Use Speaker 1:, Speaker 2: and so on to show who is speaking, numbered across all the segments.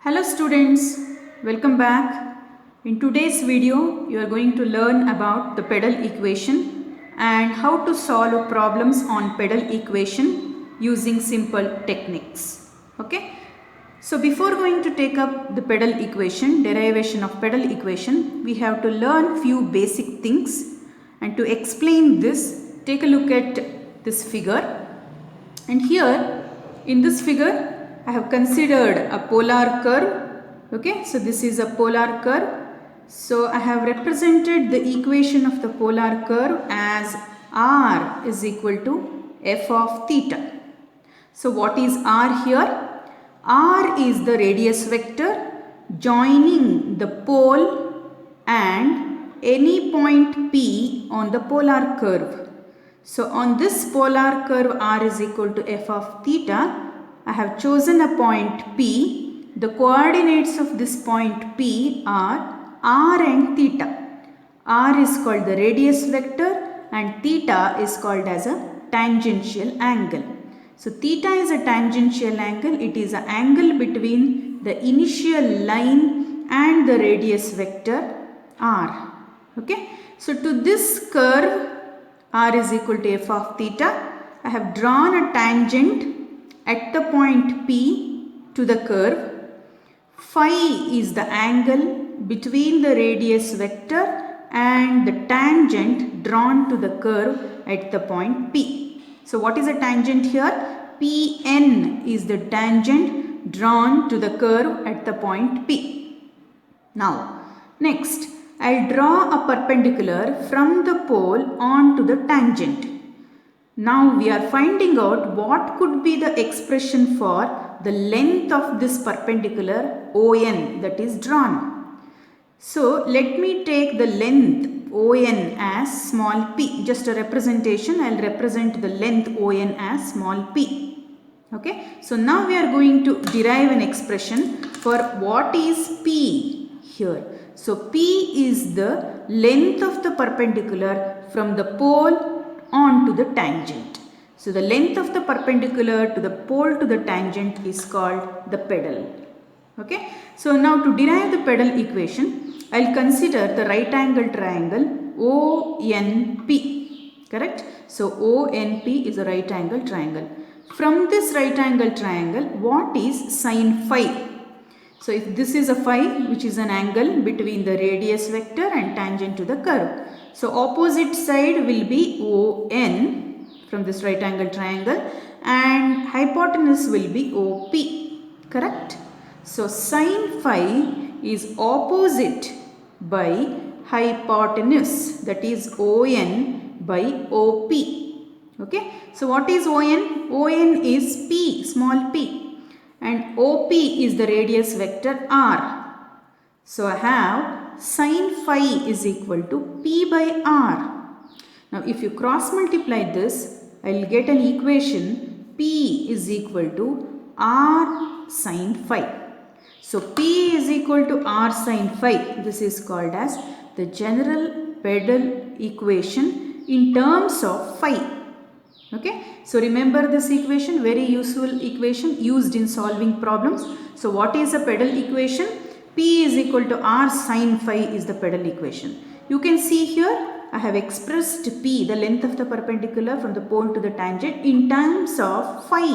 Speaker 1: Hello students, welcome back. In today's video, you are going to learn about the pedal equation and how to solve problems on pedal equation using simple techniques. Okay. So before going to take up the pedal equation, derivation of pedal equation, we have to learn few basic things, and to explain this, take a look at this figure. And here in this figure I have considered a polar curve. Okay, so this is a polar curve. So I have represented the equation of the polar curve as r is equal to f of theta. So what is r here? R is the radius vector joining the pole and any point P on the polar curve. So on this polar curve r is equal to f of theta, I have chosen a point P. The coordinates of this point P are r and theta. R is called the radius vector and theta is called as a tangential angle. So theta is a tangential angle. It is an angle between the initial line and the radius vector r. Okay. So to this curve r is equal to f of theta, I have drawn a tangent at the point P to the curve. Phi is the angle between the radius vector and the tangent drawn to the curve at the point P. So what is a tangent here? Pn is the tangent drawn to the curve at the point P. Now next I'll draw a perpendicular from the pole onto the tangent. Now we are finding out what could be the expression for the length of this perpendicular ON that is drawn. So let me take the length ON as small p. Just a representation, I will represent the length ON as small p. Okay. So now we are going to derive an expression for what is p here. So p is the length of the perpendicular from the pole on to the tangent. So the length of the perpendicular to the pole to the tangent is called the pedal. Okay. So now to derive the pedal equation, I will consider the right angle triangle ONP. Correct. So ONP is a right angle triangle. From this right angle triangle, what is sine phi? So if this is a phi, which is an angle between the radius vector and tangent to the curve. So opposite side will be ON from this right angle triangle and hypotenuse will be OP. Correct? So sine phi is opposite by hypotenuse, that is ON by OP. Okay. So what is ON? ON is P, small p, and OP is the radius vector r. So I have sine phi is equal to P by r. Now if you cross multiply this, I will get an equation P is equal to r sine phi. So P is equal to r sine phi. This is called as the general pedal equation in terms of phi. Okay. So remember this equation, very useful equation used in solving problems. So what is a pedal equation? P is equal to r sine phi is the pedal equation. You can see here I have expressed P, the length of the perpendicular from the pole to the tangent, in terms of phi.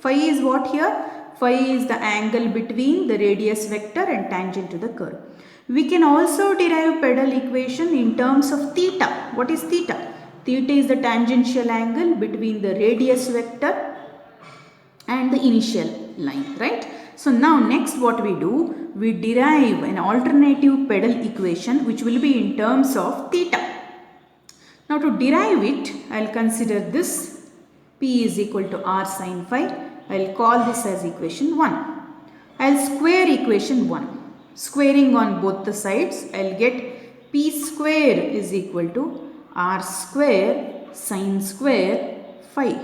Speaker 1: Phi is what here? Phi is the angle between the radius vector and tangent to the curve. We can also derive pedal equation in terms of theta. What is theta? Theta is the tangential angle between the radius vector and the initial line, right? So now next what we do, we derive an alternative pedal equation which will be in terms of theta. Now to derive it, I will consider this P is equal to r sine phi. I will call this as equation 1. I will square equation 1. Squaring on both the sides, I will get P square is equal to r square sine square phi.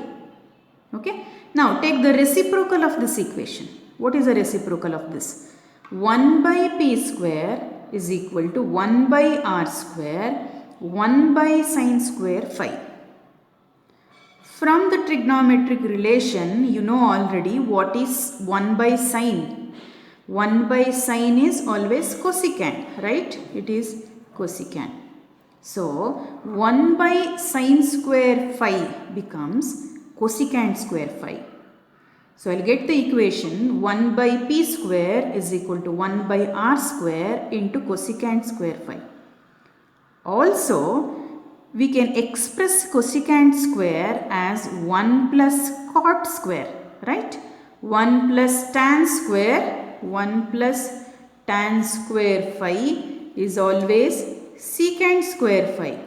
Speaker 1: Okay. Now take the reciprocal of this equation. What is the reciprocal of this? 1 by p square is equal to 1 by r square 1 by sine square phi. From the trigonometric relation, you know already what is 1 by sine. 1 by sine is always cosecant, right? It is cosecant. So 1 by sine square phi becomes cosecant square phi. So I'll get the equation 1 by p square is equal to 1 by r square into cosecant square phi. Also, we can express cosecant square as 1 plus cot square, right? 1 plus tan square, 1 plus tan square phi is always secant square phi.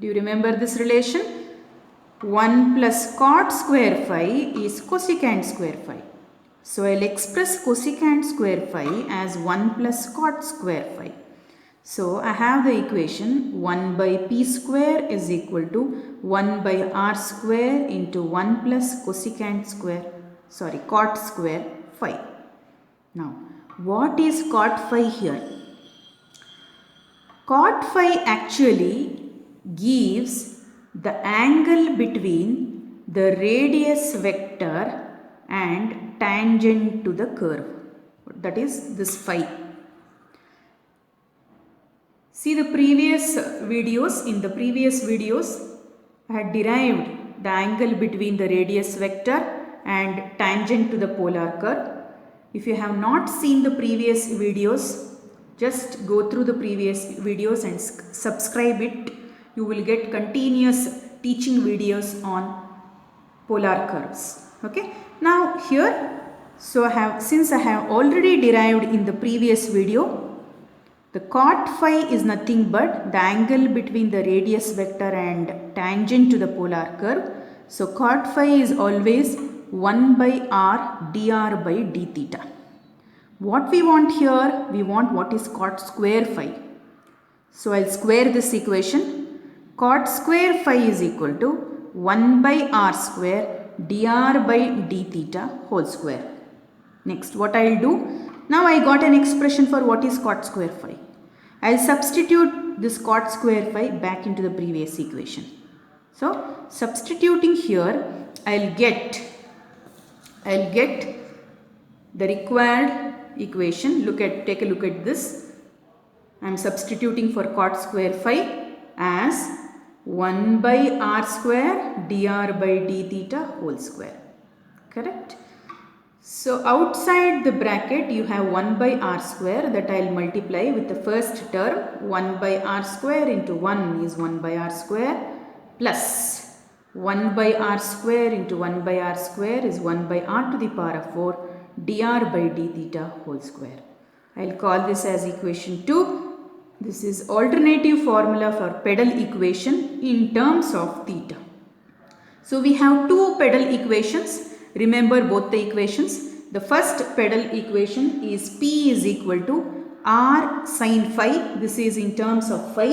Speaker 1: Do you remember this relation? 1 plus cot square phi is cosecant square phi. So I'll express cosecant square phi as 1 plus cot square phi. So I have the equation 1 by p square is equal to 1 by r square into 1 plus cosecant square, cot square phi. Now, what is cot phi here? Cot phi actually gives the angle between the radius vector and tangent to the curve. That is this phi. See the previous videos. In the previous videos, I had derived the angle between the radius vector and tangent to the polar curve. If you have not seen the previous videos, just go through the previous videos and subscribe it. You will get continuous teaching videos on polar curves. Okay. Now here, since I have already derived in the previous video, the cot phi is nothing but the angle between the radius vector and tangent to the polar curve. So cot phi is always 1 by r dr by d theta. What we want here, we want what is cot square phi. So I'll square this equation. Cot square phi is equal to 1 by r square dr by d theta whole square. Next, what I'll do? Now I got an expression for what is cot square phi. I'll substitute this cot square phi back into the previous equation. So substituting here, I'll get the required equation. Take a look at this. I'm substituting for cot square phi as 1 by r square dr by d theta whole square. Correct? So outside the bracket you have 1 by r square that I will multiply with the first term. 1 by r square into 1 is 1 by r square plus 1 by r square into 1 by r square is 1 by r to the power of 4 dr by d theta whole square. I will call this as equation 2. This is alternative formula for pedal equation in terms of theta. So we have two pedal equations. Remember both the equations. The first pedal equation is P is equal to R sin phi. This is in terms of phi.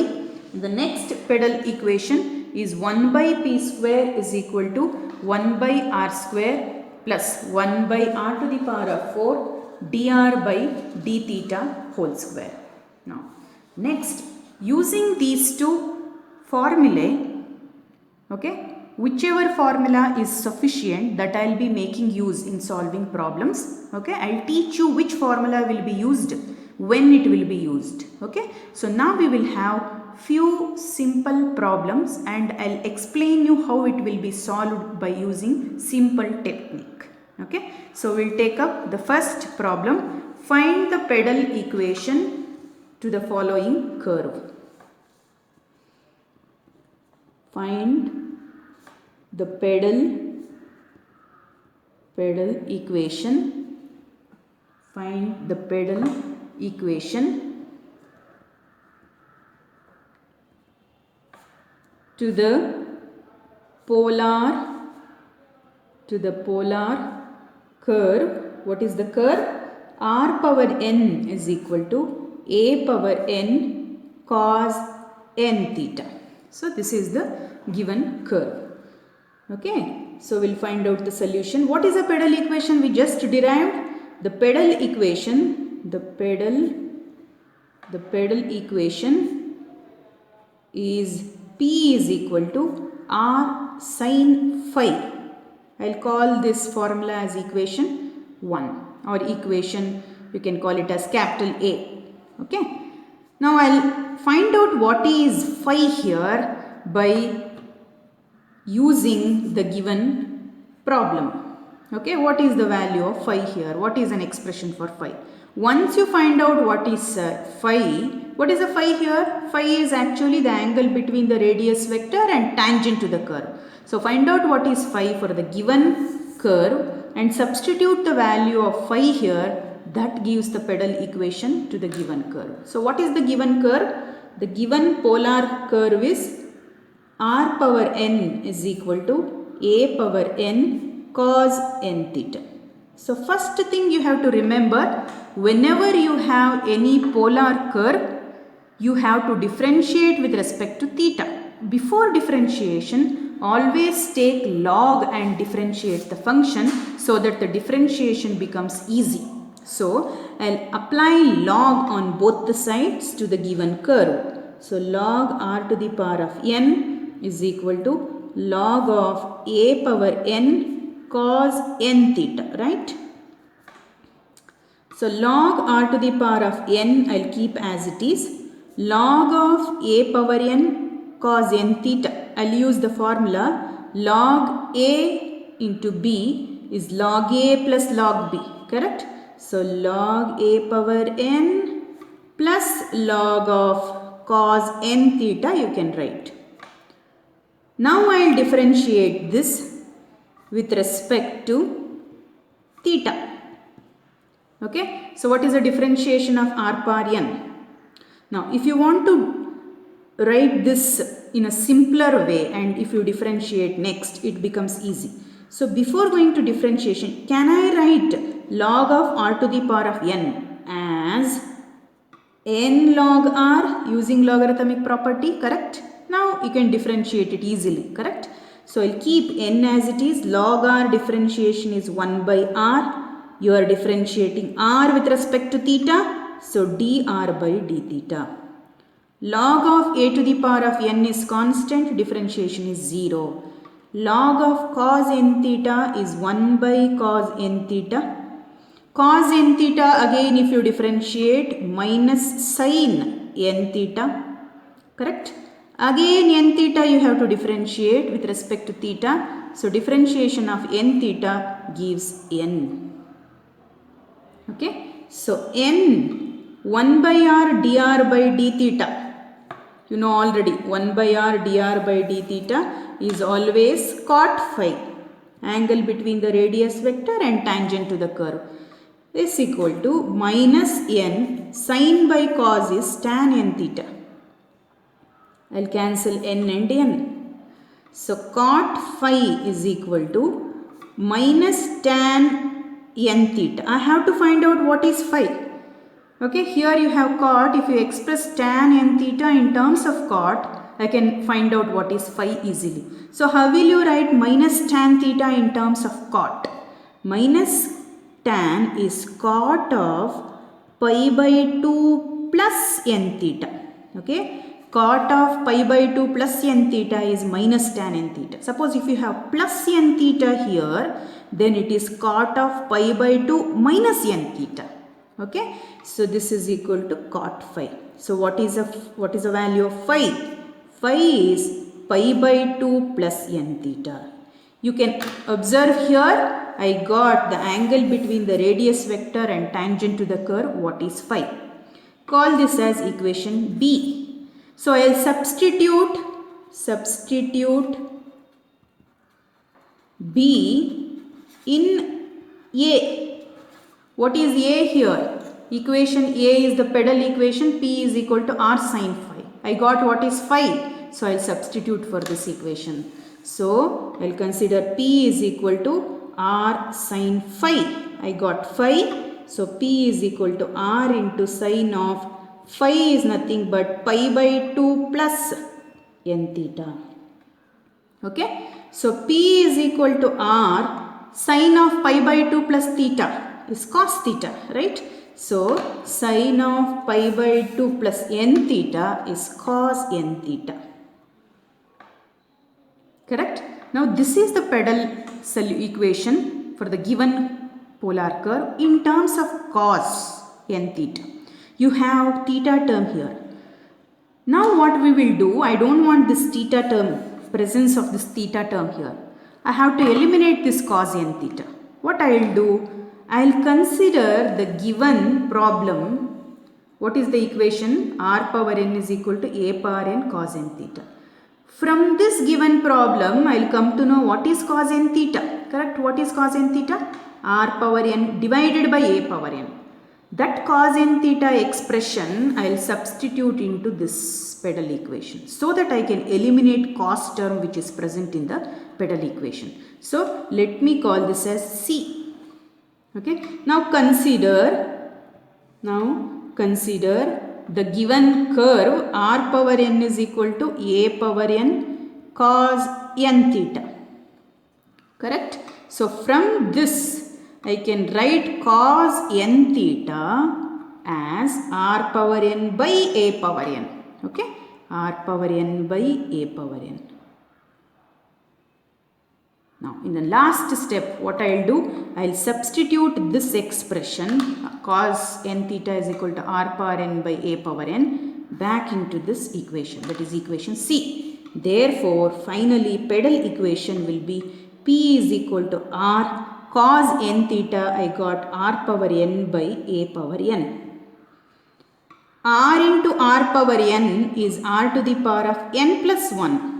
Speaker 1: The next pedal equation is 1 by P square is equal to 1 by R square plus 1 by R to the power of 4 dr by d theta whole square. Now, next, using these two formulae, okay, whichever formula is sufficient, that I will be making use in solving problems. Okay, I will teach you which formula will be used, when it will be used. Okay, so now we will have few simple problems and I will explain you how it will be solved by using simple technique. Okay, so we will take up the first problem. Find the pedal equation to the following curve. Find the pedal equation. Find the pedal equation to the polar curve. What is the curve? R power n is equal to a power n cos n theta. So this is the given curve. Okay, so we'll find out the solution. What is the pedal equation we just derived? The pedal equation is P is equal to R sin phi. I'll call this formula as equation 1 or equation you can call it as capital A. Okay. Now I'll find out what is phi here by using the given problem. Okay, what is the value of phi here? What is an expression for phi? Once you find out what is phi, what is the phi here? Phi is actually the angle between the radius vector and tangent to the curve. So find out what is phi for the given curve and substitute the value of phi here. That gives the pedal equation to the given curve. So what is the given curve? The given polar curve is r power n is equal to a power n cos n theta. So first thing you have to remember, whenever you have any polar curve, you have to differentiate with respect to theta. Before differentiation, always take log and differentiate the function so that the differentiation becomes easy. So I'll apply log on both the sides to the given curve. So log r to the power of n is equal to log of a power n cos n theta, right? So log r to the power of n I'll keep as it is. Log of a power n cos n theta, I'll use the formula log a into b is log a plus log b, correct? So log a power n plus log of cos n theta you can write. Now I'll differentiate this with respect to theta. Okay, so what is the differentiation of r power n? Now if you want to write this in a simpler way and if you differentiate next, it becomes easy. So before going to differentiation, can I write log of r to the power of n as n log r using logarithmic property, correct? Now you can differentiate it easily, correct? So I'll keep n as it is. Log r differentiation is 1 by r. You are differentiating r with respect to theta. So dr by d theta. Log of a to the power of n is constant. Differentiation is 0. Log of cos n theta is 1 by cos n theta. Cos n theta again if you differentiate minus sin n theta, correct? Again n theta you have to differentiate with respect to theta. So differentiation of n theta gives n. Okay. So n 1 by r dr by d theta. You know already 1 by r dr by d theta is always cot phi, angle between the radius vector and tangent to the curve, is equal to minus n sin by cos is tan n theta. I'll cancel n and n. So cot phi is equal to minus tan n theta. I have to find out what is phi. Okay, here you have cot. If you express tan n theta in terms of cot, I can find out what is phi easily. So how will you write minus tan theta in terms of cot? Minus tan is cot of pi by 2 plus n theta. Okay, cot of pi by 2 plus n theta is minus tan n theta. Suppose if you have plus n theta here, then it is cot of pi by 2 minus n theta. Okay, so this is equal to cot phi. So what is the value of phi? Phi is pi by 2 plus n theta. You can observe here I got the angle between the radius vector and tangent to the curve. What is phi? Call this as equation B. So I'll substitute B in A. What is A here? Equation A is the pedal equation. P is equal to r sin phi. I got what is phi. So I'll substitute for this equation. So I'll consider P is equal to r sin phi. I got phi. So P is equal to r into sin of phi is nothing but pi by 2 plus n theta. Okay. So P is equal to r sin of pi by 2 plus theta is cos theta, right? So sin of pi by 2 plus n theta is cos n theta. Correct? Now this is the pedal equation for the given polar curve in terms of cos. n theta. You have theta term here. Now what we will do, I don't want this theta term, presence of this theta term here. I have to eliminate this cos n theta. What I will do, I will consider the given problem. What is the equation? R power n is equal to a power n cos n theta. From this given problem, I will come to know what is cos n theta. Correct? What is cos n theta? R power n divided by a power n. That cos n theta expression I will substitute into this pedal equation so that I can eliminate cos term which is present in the pedal equation. So let me call this as C. Okay. Now consider the given curve R power n is equal to a power n cos n theta. Correct? So from this I can write cos n theta as R power n by a power n. Okay? R power n by a power n. Now in the last step what I will do, I will substitute this expression cos n theta is equal to R power n by a power n back into this equation, that is equation C. Therefore finally pedal equation will be P is equal to R cos n theta, I got R power n by a power n. R into R power n is R to the power of n plus 1.